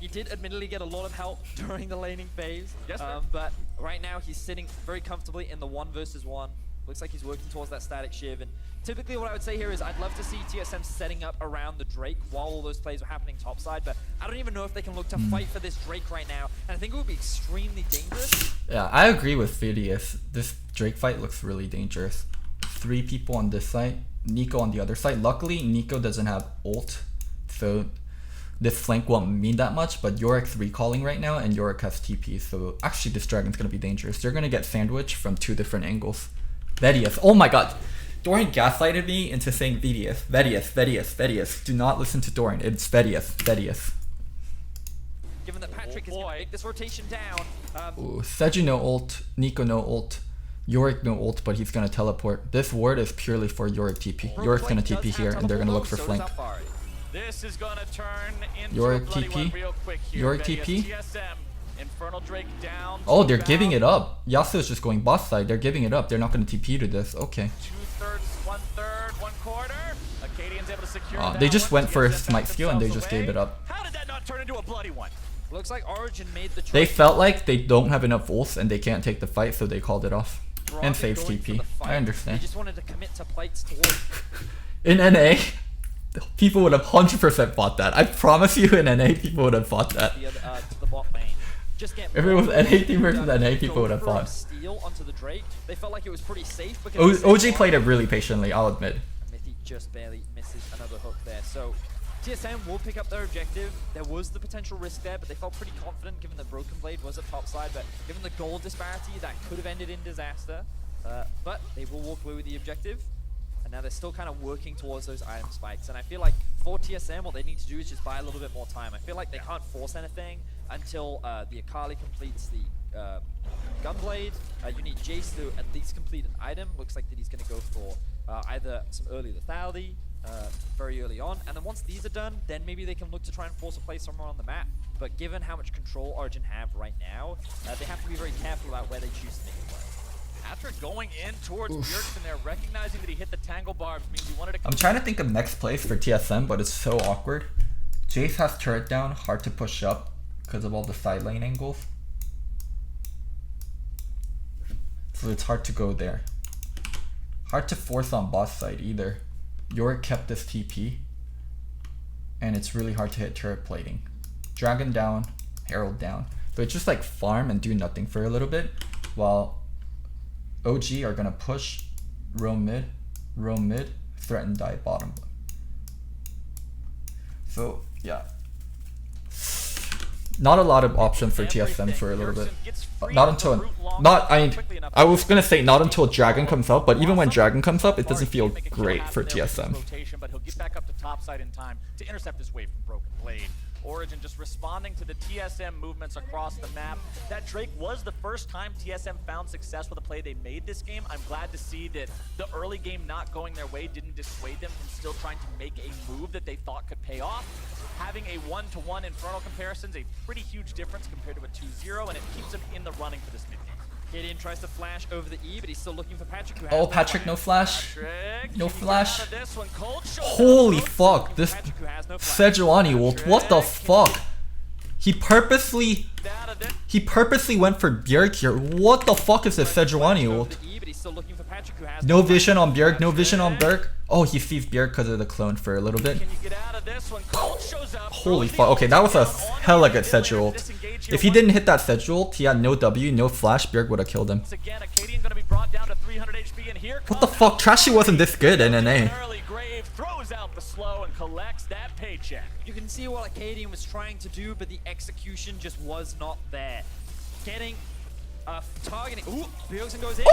he did admittedly get a lot of help during the laning phase, yes, but right now he's sitting very comfortably in the 1 versus 1. Looks like he's working towards that static shiv, and typically what I would say here is I'd love to see TSM setting up around the Drake while all those plays are happening topside, but I don't even know if they can look to fight for this Drake right now, and I think it would be extremely dangerous. Yeah, I agree with Vidius. This Drake fight looks really dangerous. 3 people on this side, Nico on the other side. Luckily, Nico doesn't have ult, so this flank won't mean that much, but Yorick's recalling right now, and Yorick has TP, so actually this dragon's going to be dangerous. They're going to get sandwiched from 2 different angles. Vedius. Oh my god. Dorian gaslighted me into saying Vedius. Vedius. Do not listen to Dorian. It's Vedius. Given that Patrick is going to take this rotation down. Seju no ult. Nico no ult. Yorick no ult, but he's going to teleport. This ward is purely for Yorick TP. Yorick's going to TP here, and they're going to look for flank. This is going to turn into Yorick a bloody TP. one real quick here. Yorick Vedius, TP. TSM, Infernal Drake down. Oh, they're giving it up. Yasuo's just going boss side. They're giving it up. They're not going to TP to this. Okay. 2/3, 1/3, 1/4. Acadian's able to secure that They just one. went for a TSM smite backed skill and they themselves just gave away. it up. How did that not turn into a bloody one? Looks like Origen made the choice. They felt like they don't have enough ults and they can't take the fight, so they called it off. And saves TP. I understand. They just wanted to commit to plates towards. In NA, people would have 100% bought that. I promise you, in NA, people would have bought that. To the bot lane. Just get If it was NA team versus NA, people would have bought. Steal onto the Drake. They felt like it was pretty safe because OG played it really patiently, I'll admit. Mithy just barely misses another hook there. So TSM will pick up their objective. There was the potential risk there, but they felt pretty confident given that Broken Blade was at top side. But given the gold disparity, that could have ended in disaster. But they will walk away with the objective. And now they're still kind of working towards those item spikes. And I feel like for TSM, what they need to do is just buy a little bit more time. I feel like they can't force anything until the Akali completes the Gunblade. You need Jace to at least complete an item. Looks like that he's going to go for either some early lethality, very early on. And then once these are done, then maybe they can look to try and force a play somewhere on the map. But given how much control Origen have right now, they have to be very careful about where they choose to make a play. Patrick going in towards Bjergsen there, recognizing that he hit the tangle barbs, means he wanted to... I'm trying to think of next place for TSM, but it's so awkward. Jace has turret down, hard to push up because of all the side lane angles. So it's hard to go there. Hard to force on boss side either. Yorick kept this TP, and it's really hard to hit turret plating. Dragon down, Herald down. So it's just like farm and do nothing for a little bit, while OG are gonna push, roam mid, threaten die bottom. So yeah, not a lot of options for TSM for a little bit. I was gonna say not until Dragon comes up, but even when Dragon comes up, it doesn't feel great for TSM. But he'll get back up to top side in time to intercept this wave from Broken Blade. Origen just responding to the TSM movements across the map. That Drake was the first time TSM found success with a play they made this game. I'm glad to see that the early game not going their way didn't dissuade them from still trying to make a move that they thought could pay off. Having a 1-to-1 Infernal comparison is a pretty huge difference compared to a 2-0, and it keeps them in the running for this mid game. Gideon tries to flash over the E, but he's still looking for Patrick. Oh, Patrick, no flash. Patrick, No flash. Holy Holy fuck, this Sejuani ult, what the fuck? He purposely went for Bjerg here. What the fuck is this Sejuani ult? No vision on Bjerg, no vision on Bjerg. Oh, he sees Bjerg because of the clone for a little bit. Holy fuck, okay, that was a hella good Seju ult. If he didn't hit that Seju ult, he had no W, no flash, Bjerg would have killed him. What the fuck, Trashy wasn't this good in NA. Throws out the slow and collects that paycheck. You can see what Acadian was trying to do, but the execution just was not there. Getting targeting. Ooh, Bjergsen goes in.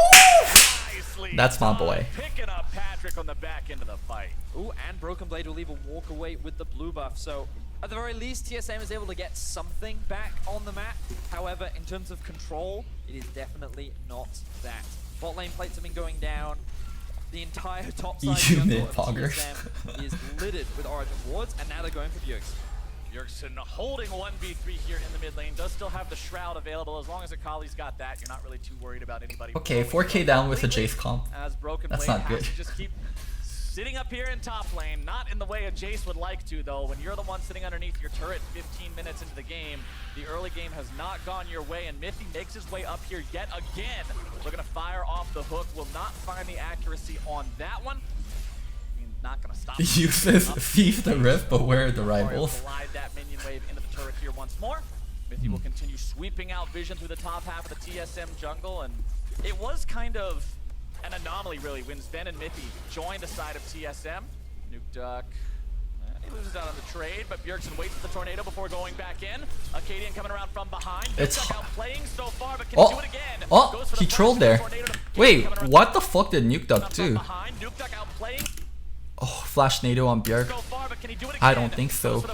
Nicely That's my boy. Picking up Patrick on the back end of the fight. Ooh, and Broken Blade will even walk away with the blue buff. So at the very least, TSM is able to get something back on the map. However, in terms of control, it is definitely not that. Bot lane plates have been going down. The entire top side jungle of TSM is littered with Origin wards, and now they're going for Bjergsen. Bjergsen holding 1v3 here in the mid lane, does still have the Shroud available. As long as Akali's got that, you're not really too worried about anybody. Okay, 4k down with a Jace comp. As Broken That's Blade not has good. to just keep sitting up here in top lane, not in the way a Jace would like to, though. When you're the one sitting underneath your turret 15 minutes into the game, the early game has not gone your way, and Mithy makes his way up here yet again. Looking to fire off the hook, will not find the accuracy on that one. Not gonna stop. Uses Thief the Rift, but where are the rivals? Slide that minion wave into the turret here once more. Mithy will continue sweeping out vision through the top half of the TSM jungle, and it was kind of an anomaly really when Sven and Mithy joined the side of TSM. Nuke Duck, he loses out on the trade, but Bjergsen waits for the tornado before going back in. Acadian coming around from behind. It's playing so far, but can he do it again? Oh, he trolled there. Wait, what the fuck did Nuke Duck do? Nuke Duck outplaying. Oh, flash NATO on Bjerg. I don't think so.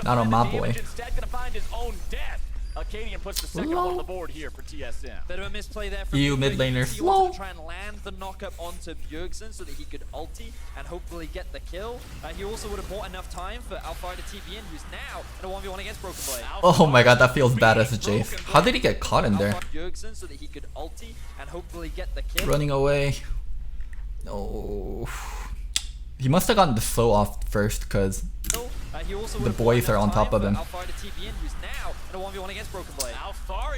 Not on my boy. Instead gonna find his own death. Acadian puts the second one on the board here for TSM. Bit of a misplay there from You mid laner. He wanted to try and land the knockup onto Bjergsen so that he could ulti and hopefully get the kill. He also would have bought enough time for Alpha to TP in, who's now in a 1v1 against Broken Blade. Oh my god, that feels bad as a Jace. How did he get caught in there? Bjergsen so that he could ulti and hopefully get the kill. Running away. No. He must have gotten the slow off first because the boys are on top of him. Alfari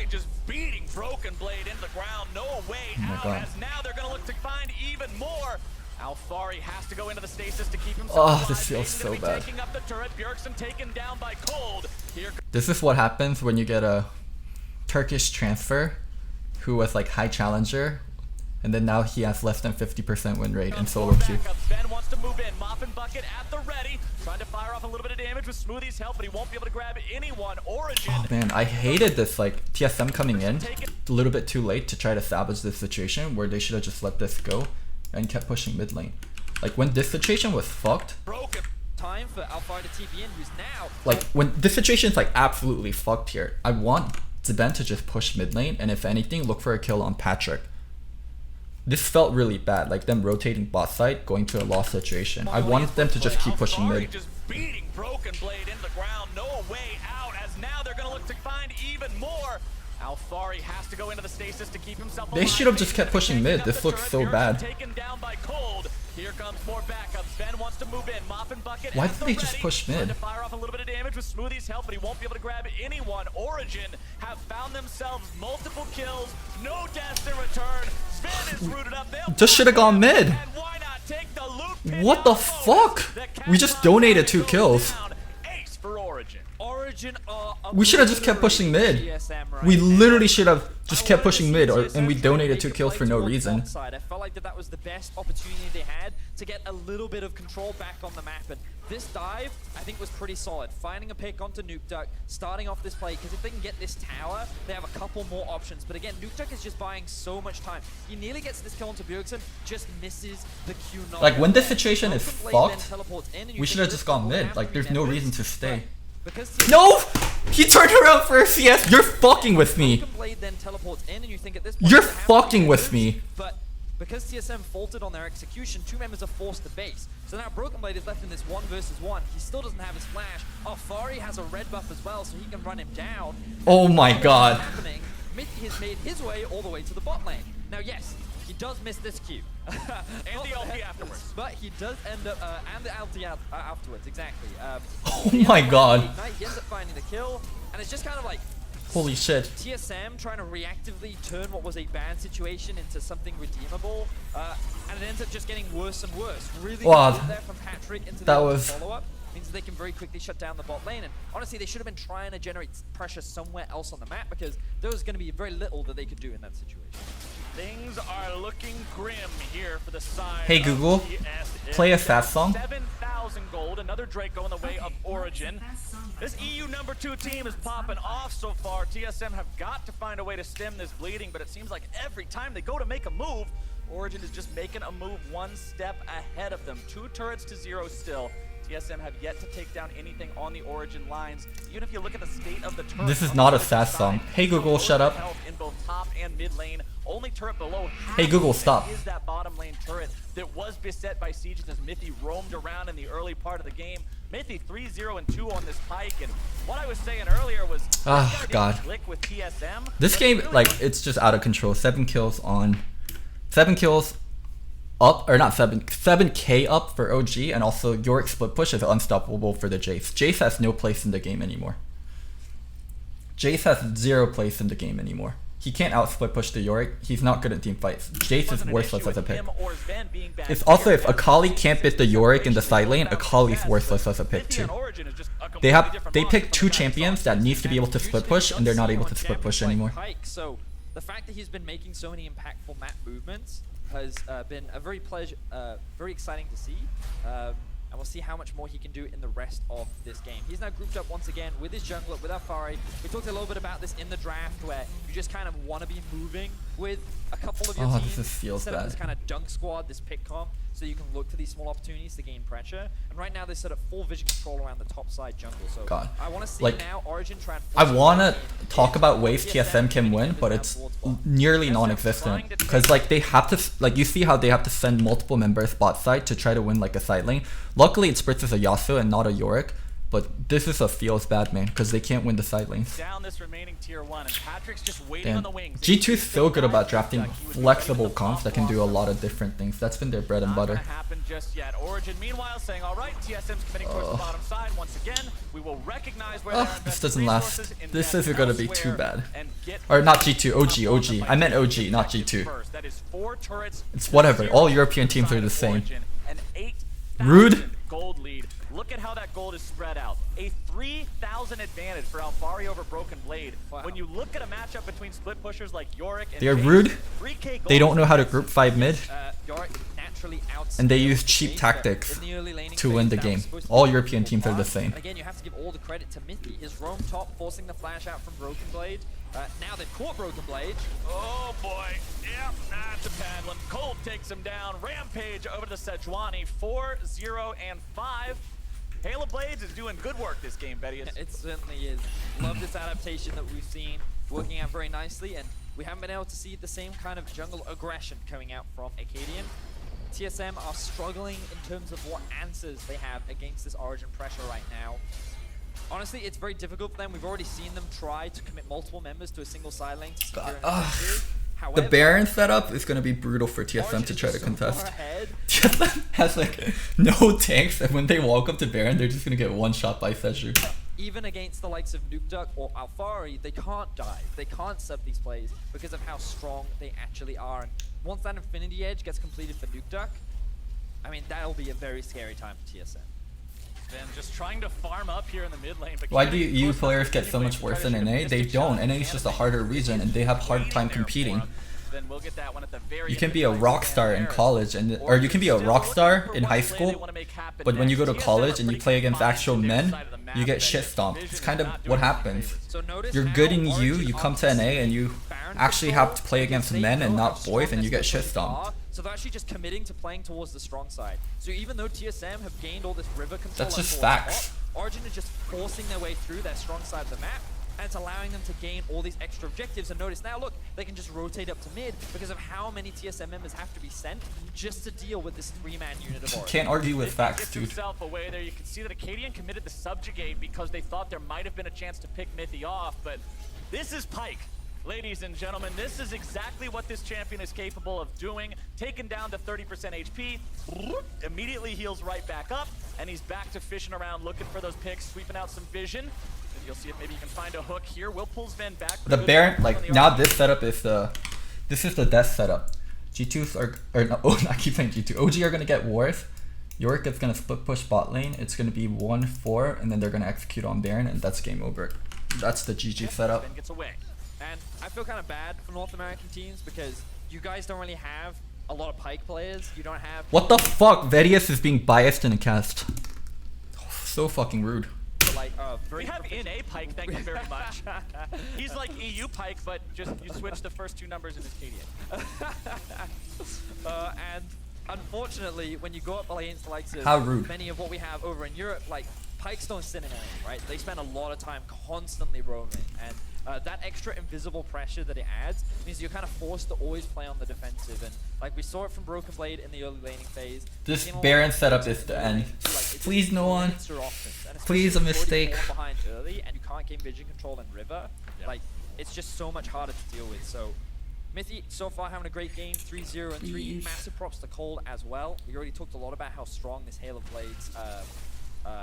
just beating Broken Blade into the ground. No way out, as now they're going to look to find even more. Alfari has to go into the stasis to keep himself alive. This feels so bad. Taking up the turret. Bjergsen taken down by Cold. Here. This is what happens when you get a Turkish transfer who was like high challenger, and then now he has less than 50% win rate in solo queue. Sven wants to move in. Mop and Bucket at the ready. Trying to fire off a little bit of damage with Smoothie's help, but he won't be able to grab anyone. Origin. Oh man, I hated this like TSM coming in a little bit too late to try to salvage this situation where they should have just let this go and kept pushing mid lane. Like when this situation was fucked. Time for Alpha to TP in, who's now. Like when this situation is like absolutely fucked here, I want Zben to just push mid lane, and if anything, look for a kill on Patrick. This felt really bad, like them rotating bot side, going to a lost situation. I wanted them to just keep pushing mid. Just beating Broken Blade into the ground, no way out, as now they're gonna look to find even more. Alfari has to go into the stasis to keep himself They alive. should have just kept pushing mid. This looks so bad. Taken down by Cold. Here comes more backup. Sven wants to move in. Mop and Bucket. Why at did the they just ready. push mid? Trying to fire off a little bit of damage with Smoothie's help, but he won't be able to grab anyone. Origin have found themselves multiple kills. No deaths in return. Sven is rooted up. Just should have gone mid. And why not take the loot pin What the down fuck? bonus? We just donated 2 goes kills. down. Ace for Origin. Origin are We should have just kept pushing mid. TSM right We now. literally should have just I kept wanted to pushing see mid, TSM and we try to donated make 2 a kills play for no towards reason. bot side. I felt like that was the best opportunity they had to get a little bit of control back on the map. And this dive, I think, was pretty solid. Finding a pick onto Nukeduck, starting off this play, because if they can get this tower, they have a couple more options. But again, Nukeduck is just buying so much time. He nearly gets this kill onto Bjergsen, just misses the Q9. Like, when this situation is Broken Blade then fucked, teleports in, and you we think should have this just gone will mid. have Like, to there's be no members, reason to stay. but because TSM No! He turned around for a CS. You're fucking with me. Broken Blade then teleports in, and you think at this point You're they have to be fucking with members, me. But because TSM faltered on their execution, 2 members are forced to base. So now Broken Blade is left in this 1 versus 1. He still doesn't have his flash. Fari has a red buff as well, so he can run him down. Oh my What's god. happening? Mithy has made his way all the way to the bot lane. Now, yes, he does miss this Q. And the ulti afterwards. But he does end up, and the ulti afterwards, exactly. Oh my god. Ignite, he ends up finding the kill, and it's just kind of like Holy shit. TSM trying to reactively turn what was a bad situation into something redeemable, and it ends up just getting worse and worse. Really Wow. good there from Patrick into That the was- follow-up. Means they can very quickly shut down the bot lane, and honestly, they should have been trying to generate pressure somewhere else on the map, because there was going to be very little that they could do in that situation. Things are looking grim here for the side. Hey, of Google, TSM. play a fast song. 7,000 gold. Another Draco in the way of Origin. This EU #2 team is popping off so far. TSM have got to find a way to stem this bleeding, but it seems like every time they go to make a move, Origin is just making a move 1 step ahead of them. 2 turrets to 0 still. TSM have yet to take down anything on the Origin lines. Even if you look at the state of the turret. This is on not the a fast side, song. Hey, Google, shut up. health in both top and mid lane. Only turret below half Hey, Google, of it stop. is that bottom lane turret that was beset by sieges as Mithy roamed around in the early part of the game. Mithy 3-0 and 2 on this pike, and what I was saying earlier was Ah, God. click with TSM. This but game, really like, what- it's just out of control. 7 kills up, or not 7k up for OG, and also Yorick split push is unstoppable for the Jace. Jace has no place in the game anymore. Jace has 0 place in the game anymore. He can't out split push the Yorick. He's not good at team fights. Jace is wasn't an worthless issue as a with pick. him or Sven being bad It's here. also, if As Akali we can't see beat the this Yorick in the separation, side lane, both out Akali's success, worthless but as a pick Mithy too. and Origin is just a They completely have different they monster picked from 2 the back champions side. that needs to be able to split push, and they're not able to split push anymore. So the fact that he's been making so many impactful map movements has been a very very exciting to see. And we'll see how much more he can do in the rest of this game. He's now grouped up once again with his jungler, with Alfari. We talked a little bit about this in the draft, where you just kind of want to be moving with a couple of your Oh, teams this feels instead of bad. this kind of dunk squad, this pick comp, so you can look for these small opportunities to gain pressure. And right now they set up full vision control around the top side jungle. So God. I want to see Like, now Origin try and I force want the to game talk in. about ways TSM TSM can win, down but it's towards bot. nearly non-existent. Because, like, they have to, like, you see how they have to send multiple members bot side to try to win, like, a side lane. Luckily, it Spritz is a Yasuo and not a Yorick, but this is a feels bad, man, because they can't win the side lanes. Down this remaining tier 1, and Patrick's just waiting on Damn. the wings. G2 is so good about drafting flexible comps that can do a lot of different things. That's been their bread and Not butter. gonna happen just yet. Origin, meanwhile, saying, "All right, TSM's committing towards the bottom side once again. We will recognize where they're This investing doesn't last. resources, This invest isn't gonna be too elsewhere, bad. and get Or not G2, OG, up on OG. the I meant fight. OG, not G2. First. That is 4 turrets. It's whatever. 0 All European teams side are the of same. Origin, an 8,000 Rude. gold lead. Look at how that gold is spread out. A 3,000 advantage for Alfari over Broken Blade. Wow. When you look at a matchup between split pushers like Yorick and They're Jace, rude. 3K gold They don't is know how to the group best. 5 mid. Yorick naturally And they outscaled use the cheap Jace, tactics but in the early laning to phase, win the that game. was supposed to All be European equal teams are the parts. same. And again, you have to give all the credit to Mithy. His roam top, forcing the flash out from Broken Blade. Now they've caught Broken Blade. Oh boy, yeah, that's a bad one. Cold takes him down. Rampage over to Sejuani, 4-0 and 5. Halo Blades is doing good work this game, Betty. It certainly is. Love this adaptation that we've seen working out very nicely, and we haven't been able to see the same kind of jungle aggression coming out from Acadian. TSM are struggling in terms of what answers they have against this Origin pressure right now. Honestly, it's very difficult for them. We've already seen them try to commit multiple members to a single side lane. To secure an advantage. The However, Baron setup is gonna be brutal for TSM Origen to is try to just so far contest. ahead. TSM has like no tanks, and when they walk up to Baron, they're just gonna get one shot by Seju. Even against the likes of Nukeduck or Alfari, they can't dive. They can't sub these plays because of how strong they actually are. And once that Infinity Edge gets completed for Nukeduck, I mean, that'll be a very scary time for TSM. Then just trying to farm up here in the mid lane. But Why do EU players get so much worse than NA? They don't. NA is just a harder region, and they have hard time competing. Then we'll get that one at the very You can end be of a the rock fight. star in college, or you can be a rock star in high school, but when you go to college and you play against actual men, you get shit stomped. It's kind of what happens. So notice You're how good in U, Origen you come to opts NA and you Baron actually control have to play against because they men and know how not boys, and you strong get shit their stomped. are. So they're actually just committing to playing towards the strong side. So even though TSM have gained all this river control, That's just towards facts. top, Origen is just forcing their way through their strong side of the map, and it's allowing them to gain all these extra objectives. And notice now, look, they can just rotate up to mid because of how many TSM members have to be sent just to deal with this 3-man unit of Origen. Can't argue with facts, Gets dude. himself away there. You can see that Acadian committed the subjugate because they thought there might have been a chance to pick Mithy off, but this is Pyke. Ladies and gentlemen, this is exactly what this champion is capable of doing. Taken down to 30% HP, immediately heals right back up, and he's back to fishing around looking for those picks, sweeping out some vision. And you'll see if maybe you can find a hook here. Will pull Sven back. The Baron, like now this setup is this is the death setup. G2s or no, oh, I keep saying G2. OG are gonna get wars. Yorick is gonna split push bot lane. It's gonna be 1-4, and then they're gonna execute on Baron, and that's game over. That's the GG setup. Sven gets away. And I feel kind of bad for North American teams because you guys don't really have a lot of Pyke players. You don't have... What the fuck? Vedius is being biased in a cast. So fucking rude. Like, We have NA Pyke, thank you very much. He's like EU Pyke, but just you switch the first two numbers in his Acadian. And unfortunately, when you go up against the likes of How rude. many of what we have over in Europe, like, Pykes don't sit in NA, right? They spend a lot of time constantly roaming, and that extra invisible pressure that it adds means you're kind of forced to always play on the defensive. And like we saw it from Broken Blade in the early laning phase. This Baron setup is the end. Please no one. Please a mistake. Behind early, and you can't gain vision control in river. Yep. Like, it's just so much harder to deal with. So Mithy so far having a great game, 3-0 and 3. Please. Massive props to Cold as well. We already talked a lot about how strong this Hail of Blades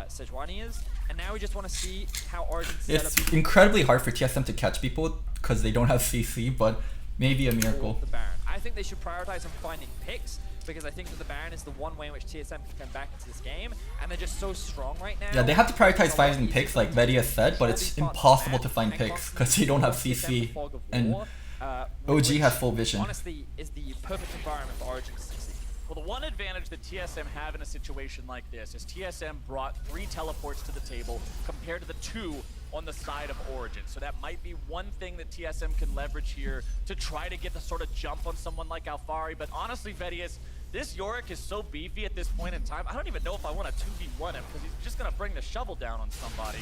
Sejuani is, and now we just want to see how Origen set up It's incredibly hard for TSM to catch people because they don't have CC, but maybe a miracle. the Baron. I think they should prioritize on finding picks, because I think that the Baron is the one way in which TSM can come back into this game, and they're just so strong right now. Yeah, they have to prioritize It's a lot finding easier picks for like them to Vedius said, but control it's these parts of the impossible map to find and picks because they don't have constantly CC, TSM fog of and war, OG which has full vision. honestly is the perfect environment for Origen to succeed. Well, the one advantage that TSM have in a situation like this is TSM brought 3 teleports to the table compared to the 2 on the side of Origen. So that might be one thing that TSM can leverage here to try to get the sort of jump on someone like Alfari. But honestly, Vedius, this Yorick is so beefy at this point in time, I don't even know if I want to 2v1 him, because he's just going to bring the shovel down on somebody.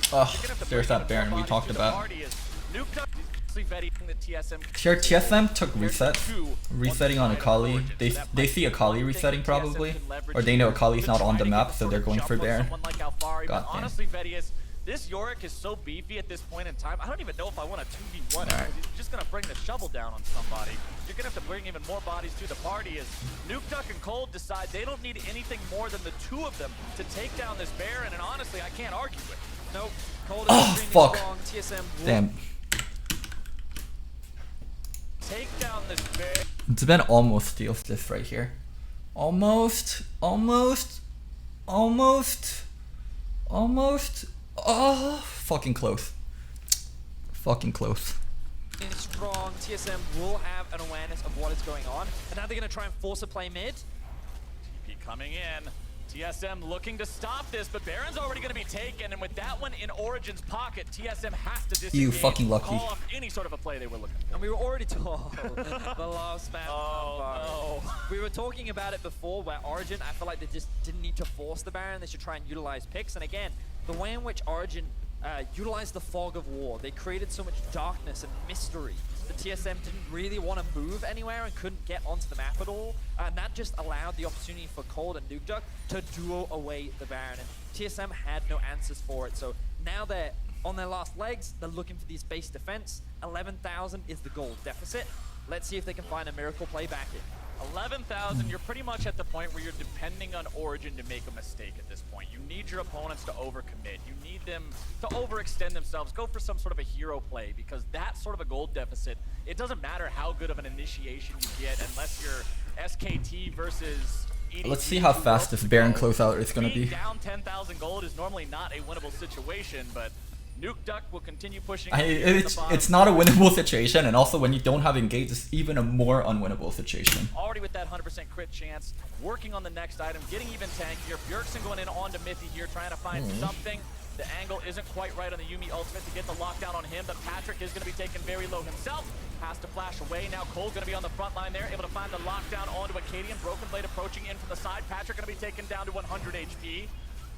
There's that Baron we talked about. Sure, TSM took resets. Resetting on Akali. They see Akali resetting probably. Or they know Akali's not on the map, so they're going for Baron. God Honestly, Vedius, this Yorick is so beefy at this point in time, I don't even know if I want to 2v1 him, because he's just going to bring the shovel down on somebody. You're going to have to bring even more bodies to the party as Nukeduck and Cold decide they don't need anything more than the 2 of them to take down this Baron, and honestly, I can't argue with it. Nope. Cold is Oh, extremely fuck. strong. TSM will Damn. Take down this Baron. Zben almost steals this right here. Almost. Oh, fucking close. Fucking close. strong. TSM will have an awareness of what is going on, and now they're going to try and force a play mid. TP coming in. TSM looking to stop this, but Baron's already going to be taken, and with that one in Origen's pocket, TSM has to disengage. You fucking lucky. Call off any sort of a play they were looking for. And we were already told the last man. Oh, no. We were talking about it before where Origen, I feel like they just didn't need to force the Baron. They should try and utilize picks. And again, the way in which Origen utilized the fog of war, they created so much darkness and mystery. The TSM didn't really want to move anywhere and couldn't get onto the map at all. And that just allowed the opportunity for Cold and Nukeduck to duo away the Baron. And TSM had no answers for it. So Now they're on their last legs. They're looking for these base defense. 11,000 is the gold deficit. Let's see if they can find a miracle play back in. 11,000, you're pretty much at the point where you're depending on Origen to make a mistake at this point. You need your opponents to overcommit. You need them to overextend themselves. Go for some sort of a hero play, because that sort of a gold deficit, it doesn't matter how good of an initiation you get unless you're SKT versus EDG. Let's see how fast this Baron closeout is going to be. Being down 10,000 gold is normally not a winnable situation, but Nuke Duck will continue pushing. It's not a winnable situation, and also when you don't have engage, it's even a more unwinnable situation. Already with that 100% crit chance, working on the next item, getting even tankier. Bjergsen going in onto Mithy here, trying to find something. The angle isn't quite right on the Yuumi ultimate to get the lockdown on him, but Patrick is going to be taken very low himself. Has to flash away. Now Cole's going to be on the front line there, able to find the lockdown onto Acadian. Broken Blade approaching in from the side. Patrick going to be taken down to 100 HP.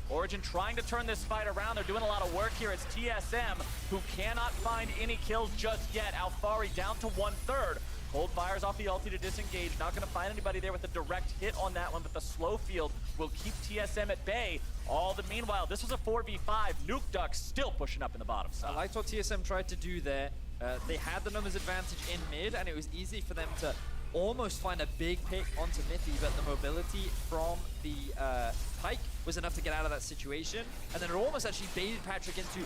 Origen trying to turn this fight around. They're doing a lot of work here. It's TSM who cannot find any kills just yet. Alfari down to 1/3. Cold fires off the ulti to disengage. Not going to find anybody there with a direct hit on that one, but the slow field will keep TSM at bay. All the meanwhile, this was a 4v5. Nuke Duck still pushing up in the bottom side. I liked what TSM tried to do there. They had the numbers advantage in mid, and it was easy for them to almost find a big pick onto Mithy, but the mobility from the Pike was enough to get out of that situation. And then it almost actually baited Patrick into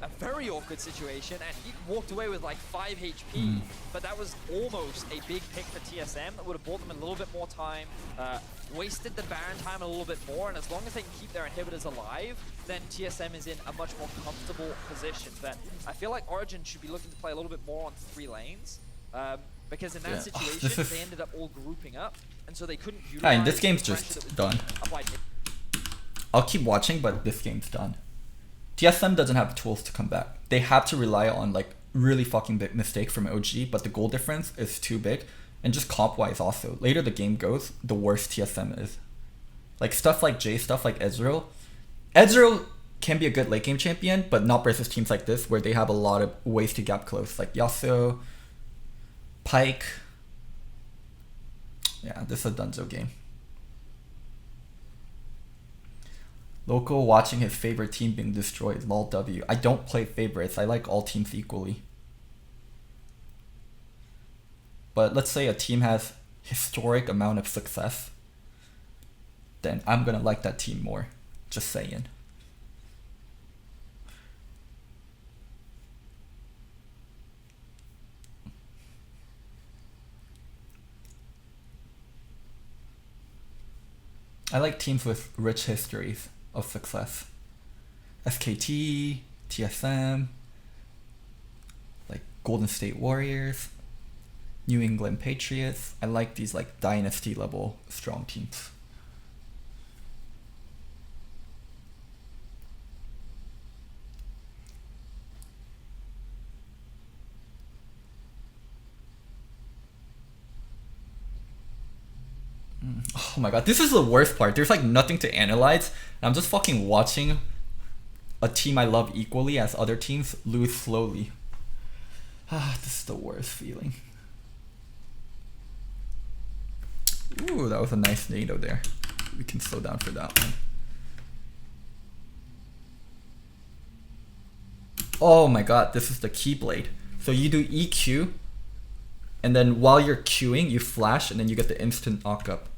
a very awkward situation, and he walked away with like 5 HP. But that was almost a big pick for TSM that would have bought them a little bit more time, wasted the Baron time a little bit more, and as long as they can keep their inhibitors alive, then TSM is in a much more comfortable position. But I feel like Origen should be looking to play a little bit more on 3 lanes. Because in that situation, they ended up all grouping up, and so they couldn't utilize. This game's just done. I'll keep watching, but this game's done. TSM doesn't have tools to come back. They have to rely on like really fucking big mistakes from OG, but the goal difference is too big, and just comp-wise also. Later the game goes, the worse TSM is. Like stuff like Jay, stuff like Ezreal. Ezreal can be a good late game champion, but not versus teams like this where they have a lot of ways to gap close, like Yasuo, Pike. Yeah, this is a Dunzo game. Loco watching his favorite team being destroyed. Lol W. I don't play favorites. I like all teams equally. But let's say a team has historic amount of success, then I'm gonna like that team more. Just saying. I like teams with rich histories of success. SKT, TSM, like Golden State Warriors, New England Patriots. I like these like dynasty level strong teams. Oh my god, this is the worst part. There's like nothing to analyze, and I'm just fucking watching a team I love equally as other teams lose slowly. This is the worst feeling. Ooh, that was a nice NATO there. We can slow down for that one. Oh my god, this is the Keyblade. So you do EQ, and then while you're queuing, you flash, and then you get the instant knock up.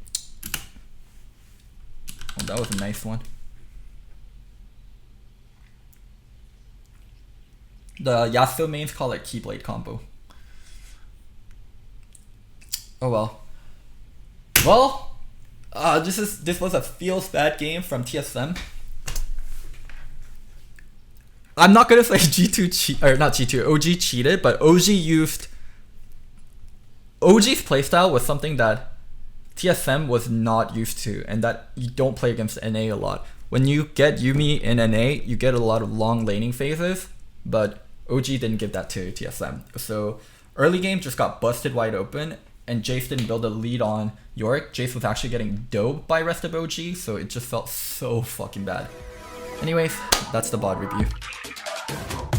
Oh, that was a nice one. The Yasuo mains call it Keyblade combo. Oh well. Well, this was a feels bad game from TSM. I'm not gonna say G2 OG cheated, but OG's playstyle was something that TSM was not used to, and that you don't play against NA a lot. When you get Yuumi in NA, you get a lot of long laning phases, but OG didn't give that to TSM. So early game just got busted wide open, and Jace didn't build a lead on Yorick. Jace was actually getting dobed by rest of OG, so it just felt so fucking bad. Anyways, that's the VOD review.